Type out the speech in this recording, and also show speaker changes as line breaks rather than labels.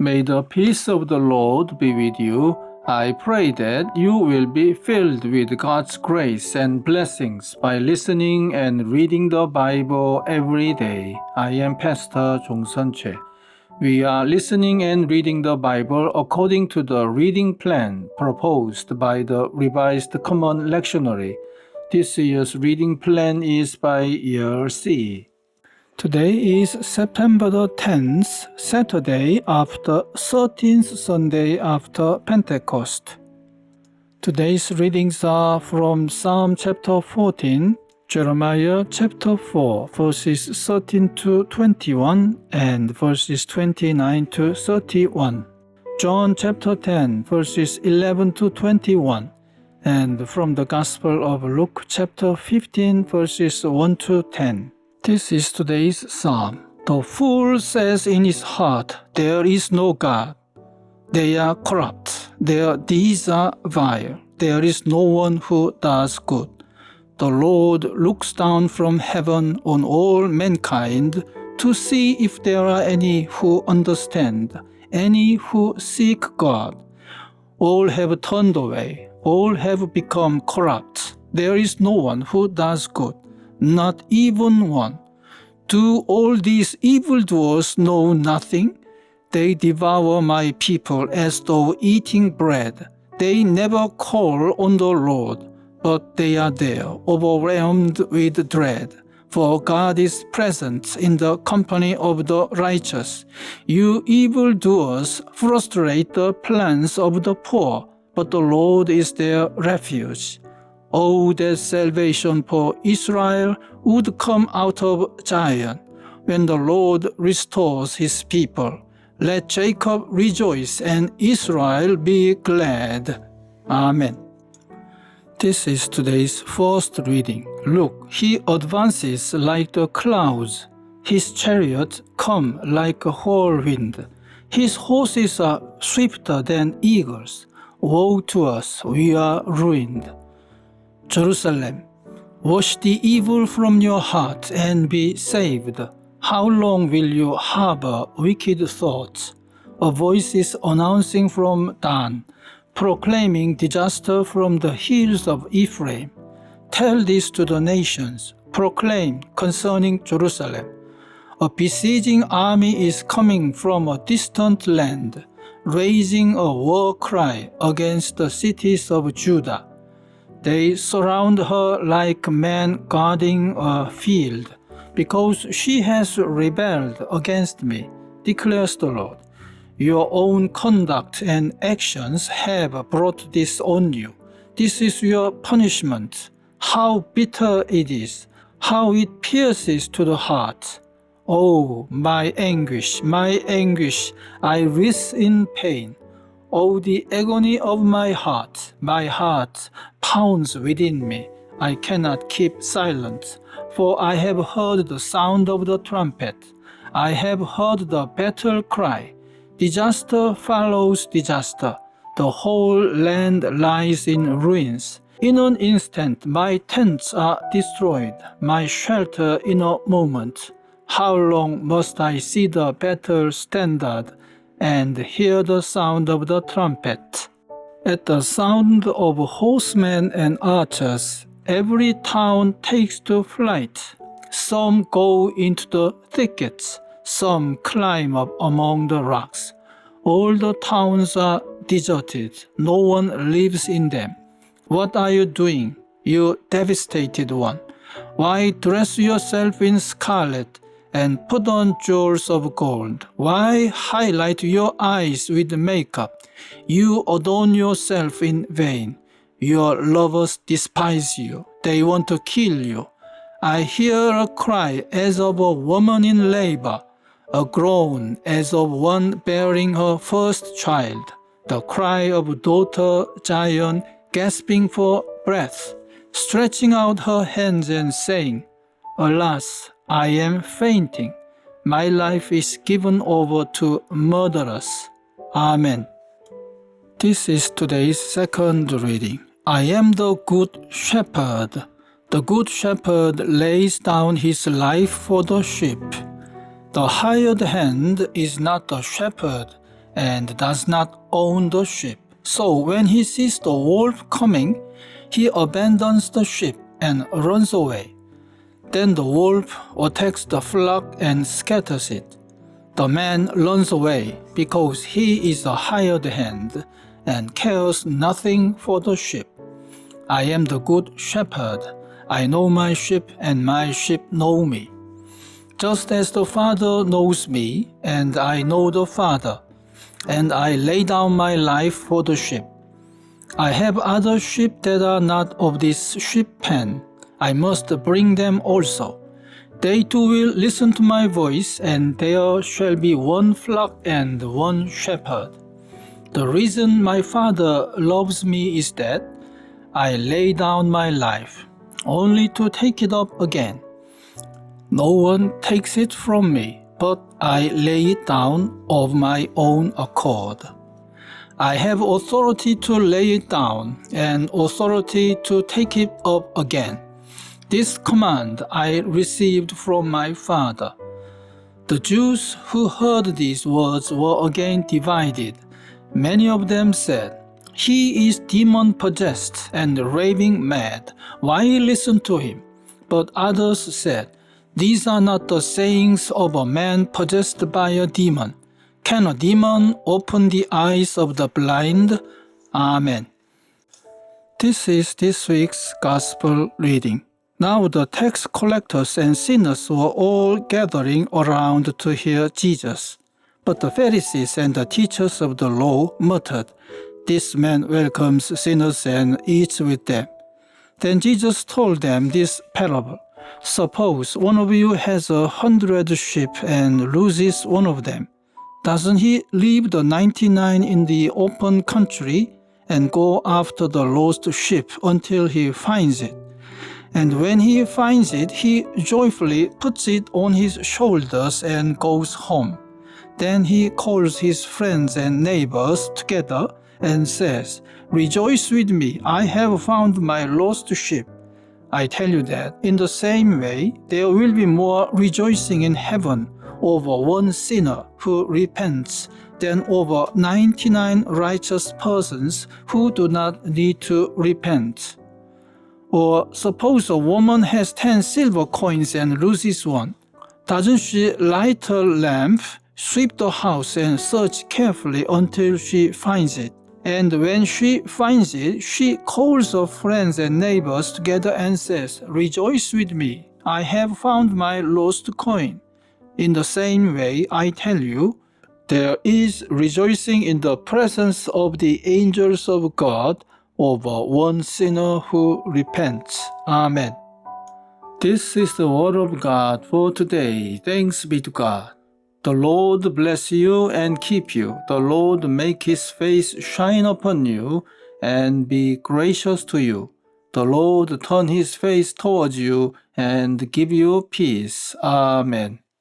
May the peace of the Lord be with you. I pray that you will be filled with God's grace and blessings by listening and reading the Bible every day. I am Pastor 종선채. We are listening and reading the Bible according to the reading plan proposed by the Revised Common Lectionary. This year's reading plan is by year C. Today is September the 10th, Saturday after 13th Sunday after Pentecost. Today's readings are from Psalm chapter 14, Jeremiah chapter 4, verses 13 to 21 and verses 29 to 31, John chapter 10, verses 11 to 21, and from the Gospel of Luke chapter 15, verses 1 to 10. This is today's psalm. The fool says in his heart, "There is no God." They are corrupt. Their deeds are vile. There is no one who does good. The Lord looks down from heaven on all mankind to see if there are any who understand, any who seek God. All have turned away. All have become corrupt. There is no one who does good, not even one. Do all these evildoers know nothing? They devour my people as though eating bread. They never call on the Lord, but they are there, overwhelmed with dread. For God is present in the company of the righteous. You evildoers frustrate the plans of the poor, but the Lord is their refuge. Oh, that salvation for Israel would come out of Zion when the Lord restores his people. Let Jacob rejoice and Israel be glad. Amen. This is today's first reading. Look, he advances like the clouds. His chariots come like a whirlwind. His horses are swifter than eagles. Woe to us, we are ruined. Jerusalem, wash the evil from your heart and be saved. How long will you harbor wicked thoughts? A voice is announcing from Dan, proclaiming disaster from the hills of Ephraim. Tell this to the nations. Proclaim concerning Jerusalem. A besieging army is coming from a distant land, raising a war cry against the cities of Judah. They surround her like men guarding a field, because she has rebelled against me, declares the Lord. Your own conduct and actions have brought this on you. This is your punishment. How bitter it is, how it pierces to the heart. Oh, my anguish, I writhe in pain. Oh, the agony of my heart pounds within me. I cannot keep silent, for I have heard the sound of the trumpet. I have heard the battle cry. Disaster follows disaster. The whole land lies in ruins. In an instant, my tents are destroyed, my shelter in a moment. How long must I see the battle standard and hear the sound of the trumpet? At the sound of horsemen and archers, every town takes to flight. Some go into the thickets, some climb up among the rocks. All the towns are deserted, no one lives in them. What are you doing, you devastated one? Why dress yourself in scarlet and put on jewels of gold? Why highlight your eyes with makeup? You adorn yourself in vain. Your lovers despise you. They want to kill you. I hear a cry as of a woman in labor, a groan as of one bearing her first child, the cry of daughter Zion gasping for breath, stretching out her hands and saying, Alas, I am fainting. My life is given over to murderers. Amen. This is today's second reading. I am the good shepherd. The good shepherd lays down his life for the sheep. The hired hand is not the shepherd, and does not own the sheep. So when he sees the wolf coming, he abandons the sheep and runs away. Then the wolf attacks the flock and scatters it. The man runs away because he is a hired hand and cares nothing for the sheep. I am the good shepherd. I know my sheep, and my sheep know me. Just as the Father knows me, and I know the Father, and I lay down my life for the sheep. I have other sheep that are not of this sheep pen. I must bring them also. They too will listen to my voice, and there shall be one flock and one shepherd. The reason my Father loves me is that I lay down my life, only to take it up again. No one takes it from me, but I lay it down of my own accord. I have authority to lay it down and authority to take it up again. This command I received from my Father. The Jews who heard these words were again divided. Many of them said, "He is demon-possessed and raving mad. Why listen to him?" But others said, "These are not the sayings of a man possessed by a demon. Can a demon open the eyes of the blind?" Amen. This is this week's Gospel reading. Now the tax collectors and sinners were all gathering around to hear Jesus. But the Pharisees and the teachers of the law muttered, "This man welcomes sinners and eats with them." Then Jesus told them this parable. Suppose one of you has 100 sheep and loses one of them. Doesn't he leave the 99 in the open country and go after the lost sheep until he finds it? And when he finds it, he joyfully puts it on his shoulders and goes home. Then he calls his friends and neighbors together and says, "Rejoice with me, I have found my lost sheep." I tell you that in the same way, there will be more rejoicing in heaven over one sinner who repents than over 99 righteous persons who do not need to repent. Or suppose a woman has 10 silver coins and loses one. Doesn't she light a lamp, sweep the house, and search carefully until she finds it? And when she finds it, she calls her friends and neighbors together and says, "Rejoice with me, I have found my lost coin." In the same way, I tell you, there is rejoicing in the presence of the angels of God over one sinner who repents. Amen. This is the word of God for today. Thanks be to God. The Lord bless you and keep you. The Lord make his face shine upon you and be gracious to you. The Lord turn his face towards you and give you peace. Amen.